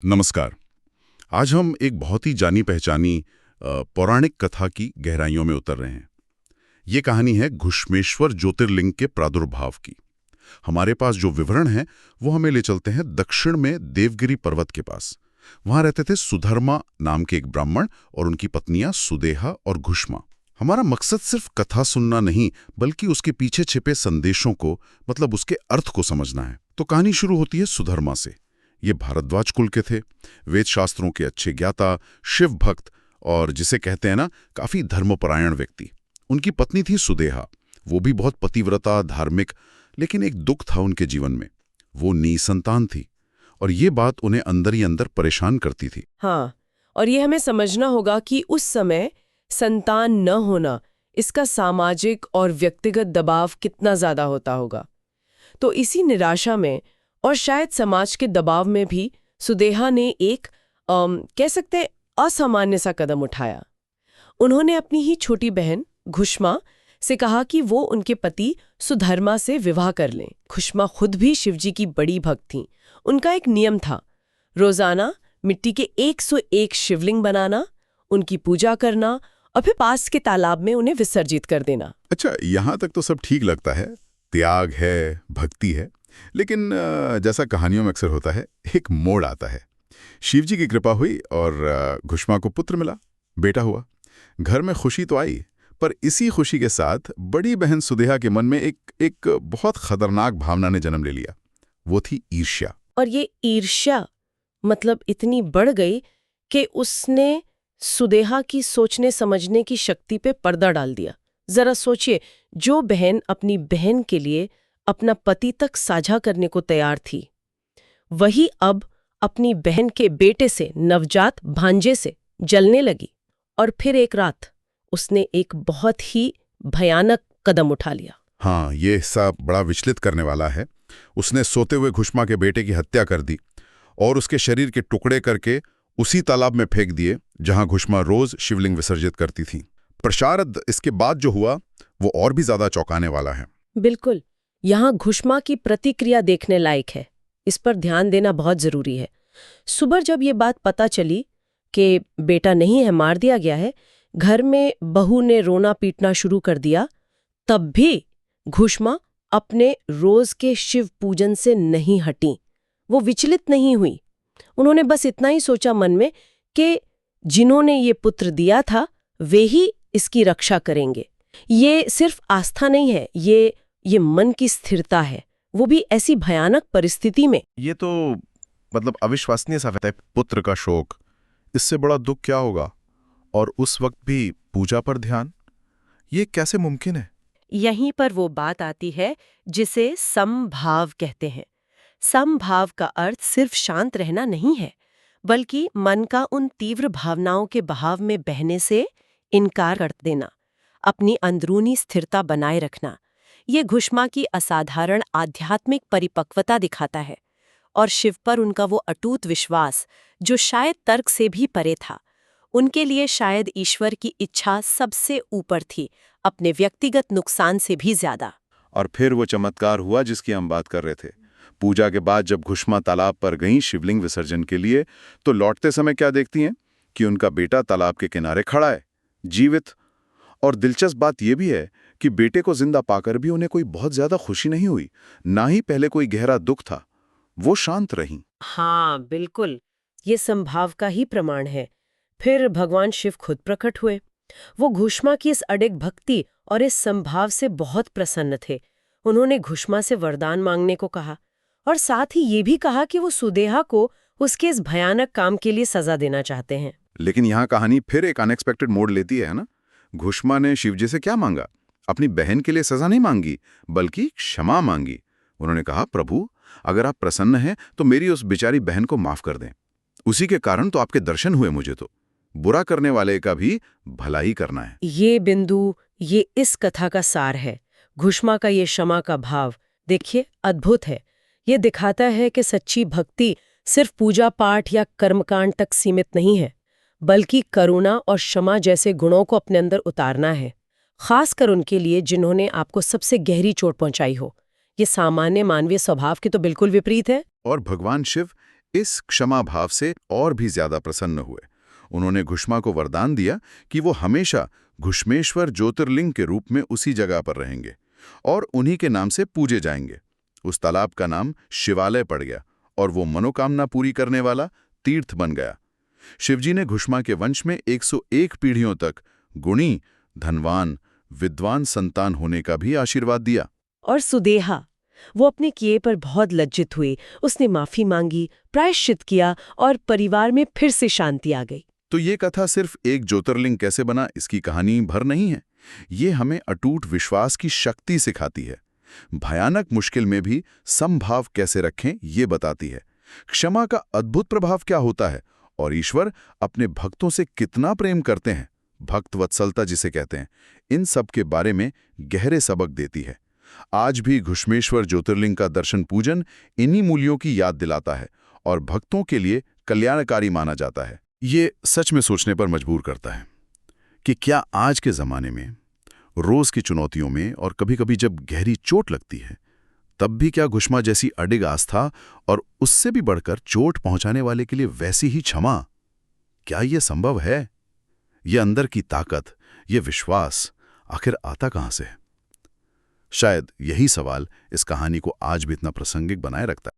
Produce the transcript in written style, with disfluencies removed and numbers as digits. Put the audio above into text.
नमस्कार। आज हम एक बहुत ही जानी पहचानी पौराणिक कथा की गहराइयों में उतर रहे हैं। ये कहानी है घुश्मेश्वर ज्योतिर्लिंग के प्रादुर्भाव की। हमारे पास जो विवरण है वो हमें ले चलते हैं दक्षिण में देवगिरी पर्वत के पास। वहां रहते थे सुधर्मा नाम के एक ब्राह्मण और उनकी पत्नियां सुदेहा और घुश्मा। हमारा मकसद सिर्फ कथा सुनना नहीं बल्कि उसके पीछे छिपे संदेशों को, मतलब उसके अर्थ को समझना है। तो कहानी शुरू होती है सुधर्मा से। ये भारद्वाज कुल के थे, वेद शास्त्रों के अच्छे ज्ञाता, शिव भक्त और जिसे कहते हैं ना काफी धर्मपरायण व्यक्ति। उनकी पत्नी थी सुदेहा। वो भी बहुत पतिव्रता, धार्मिक, लेकिन एक दुख था उनके जीवन में। वो निसंतान थी और ये बात उन्हें अंदर ही अंदर परेशान करती थी। हाँ, और ये हमें समझना होगा कि उस समय संतान न होना, इसका सामाजिक और व्यक्तिगत दबाव कितना ज्यादा होता होगा। तो इसी निराशा में और शायद समाज के दबाव में भी सुदेहा ने एक कह सकते हैं असामान्य सा कदम उठाया। उन्होंने अपनी ही छोटी बहन घुश्मा से कहा कि वो उनके पति सुधर्मा से विवाह कर लें। घुश्मा खुद भी शिवजी की बड़ी भक्त थीं। उनका एक नियम था, रोजाना मिट्टी के 101 शिवलिंग बनाना, उनकी पूजा करना और फिर पास के तालाब में उन्हें विसर्जित कर देना। अच्छा, यहाँ तक तो सब ठीक लगता है, त्याग है, भक्ति है। लेकिन जैसा कहानियों में अक्सर होता है, एक मोड़ आता है। शिवजी की कृपा हुई और घुश्मा को पुत्र मिला, बेटा हुआ। घर में खुशी तो आई, पर इसी खुशी के साथ बड़ी बहन सुदेहा के मन में एक बहुत खतरनाक भावना ने जन्म ले लिया। वो थी ईर्ष्या। और ये ईर्ष्या मतलब इतनी बढ़ गई कि उसने सुदेहा की सोचने समझने की शक्ति पे पर्दा डाल दिया। जरा सोचिए, जो बहन अपनी बहन के लिए अपना पति तक साझा करने को तैयार थी, वही अब अपनी बहन के बेटे से, नवजात भांजे से जलने लगी। और फिर एक रात उसने एक बहुत ही भयानक कदम उठा लिया। हाँ, ये हिस्सा बड़ा विचलित करने वाला है। उसने सोते हुए घुश्मा के बेटे की हत्या कर दी और उसके शरीर के टुकड़े करके उसी तालाब में फेंक दिए जहां घुश्मा रोज शिवलिंग विसर्जित करती थी। प्रशारद इसके बाद जो हुआ वो और भी ज्यादा चौंकाने वाला है। बिल्कुल, यहाँ घुश्मा की प्रतिक्रिया देखने लायक है। इस पर ध्यान देना बहुत जरूरी है। सुबह जब ये बात पता चली कि बेटा नहीं है, मार दिया गया है, घर में बहू ने रोना पीटना शुरू कर दिया। तब भी घुश्मा अपने रोज के शिव पूजन से नहीं हटी। वो विचलित नहीं हुई। उन्होंने बस इतना ही सोचा मन में कि जिन्होंने ये पुत्र दिया था वे ही इसकी रक्षा करेंगे। ये सिर्फ आस्था नहीं है, ये मन की स्थिरता है, वो भी ऐसी भयानक परिस्थिति में। ये तो मतलब अविश्वसनीय सा है। पुत्र का शोक, इससे बड़ा दुख क्या होगा? और उस वक्त भी पूजा पर ध्यान, ये कैसे मुमकिन है? यहीं पर वो बात आती है जिसे समभाव कहते हैं। समभाव का अर्थ सिर्फ शांत रहना नहीं है, बल्कि मन का उन तीव्र भावनाओं के बहाव में बहने से इनकार कर देना, अपनी अंदरूनी स्थिरता बनाए रखना। ये घुश्मा की असाधारण आध्यात्मिक परिपक्वता दिखाता है और शिव पर उनका वो अटूट विश्वास जो शायद तर्क से भी परे था। उनके लिए शायद ईश्वर की इच्छा सबसे ऊपर थी, अपने व्यक्तिगत नुकसान से भी ज्यादा। और फिर वो चमत्कार हुआ जिसकी हम बात कर रहे थे। पूजा के बाद जब घुश्मा तालाब पर गईं शिवलिंग विसर्जन के लिए, तो लौटते समय क्या देखती हैं कि उनका बेटा तालाब के किनारे खड़ा है, जीवित। और दिलचस्प बात यह भी है कि बेटे को जिंदा पाकर भी उन्हें कोई बहुत ज्यादा खुशी नहीं हुई, ना ही पहले कोई गहरा दुख था। वो शांत रहीं। हाँ बिल्कुल, ये संभाव का ही प्रमाण है। फिर भगवान शिव खुद प्रकट हुए। वो घुश्मा की इस अडिग भक्ति और इस संभाव से बहुत प्रसन्न थे। उन्होंने घुश्मा से वरदान मांगने को कहा और साथ ही ये भी कहा कि वो सुदेहा को उसके इस भयानक काम के लिए सजा देना चाहते हैं। लेकिन यहाँ कहानी फिर एक अनएक्सपेक्टेड मोड़ लेती है ना। घुश्मा ने शिवजी से क्या मांगा? अपनी बहन के लिए सजा नहीं मांगी, बल्कि क्षमा मांगी। उन्होंने कहा, प्रभु, अगर आप प्रसन्न हैं तो मेरी उस बेचारी बहन को माफ कर दें। उसी के कारण तो आपके दर्शन हुए मुझे। तो बुरा करने वाले का भी भला ही करना है। ये बिंदु, ये इस कथा का सार है। घुश्मा का ये क्षमा का भाव देखिए, अद्भुत है। ये दिखाता है कि सच्ची भक्ति सिर्फ पूजा पाठ या कर्मकांड तक सीमित नहीं है, बल्कि करुणा और क्षमा जैसे गुणों को अपने अंदर उतारना है, खासकर उनके लिए जिन्होंने आपको सबसे गहरी चोट पहुंचाई हो। ये सामान्य मानवीय स्वभाव के तो बिल्कुल विपरीत है। और भगवान शिव इस क्षमा भाव से और भी ज्यादा प्रसन्न हुए। उन्होंने घुष्मा को वरदान दिया कि वो हमेशा घुष्मेश्वर ज्योतिर्लिंग के रूप में उसी जगह पर रहेंगे और उन्हीं के नाम से पूजे जाएंगे। उस तालाब का नाम शिवालय पड़ गया और वो मनोकामना पूरी करने वाला तीर्थ बन गया। शिवजी ने घुष्मा के वंश में 101 पीढ़ियों तक गुणी, धनवान, विद्वान संतान होने का भी आशीर्वाद दिया। और सुदेहा, वो अपने किए पर बहुत लज्जित हुई। उसने माफी मांगी, प्रायश्चित किया और परिवार में फिर से शांति आ गई। तो ये कथा सिर्फ एक ज्योतिर्लिंग कैसे बना इसकी कहानी भर नहीं है। ये हमें अटूट विश्वास की शक्ति सिखाती है। भयानक मुश्किल में भी समभाव कैसे रखें ये बताती है। क्षमा का अद्भुत प्रभाव क्या होता है और ईश्वर अपने भक्तों से कितना प्रेम करते हैं, भक्त वत्सलता जिसे कहते हैं, इन सब के बारे में गहरे सबक देती है। आज भी घुष्मेश्वर ज्योतिर्लिंग का दर्शन पूजन इन्हीं मूल्यों की याद दिलाता है और भक्तों के लिए कल्याणकारी माना जाता है। ये सच में सोचने पर मजबूर करता है कि क्या आज के ज़माने में, रोज़ की चुनौतियों में और कभी-कभी जब गहरी चोट लगती है, तब भी क्या घुष्मा जैसी अडिग आस्था और उससे भी बढ़कर चोट पहुंचाने वाले के लिए वैसी ही क्षमा, क्या ये संभव है? ये अंदर की ताकत, ये विश्वास आखिर आता कहां से है? शायद यही सवाल इस कहानी को आज भी इतना प्रासंगिक बनाए रखता है।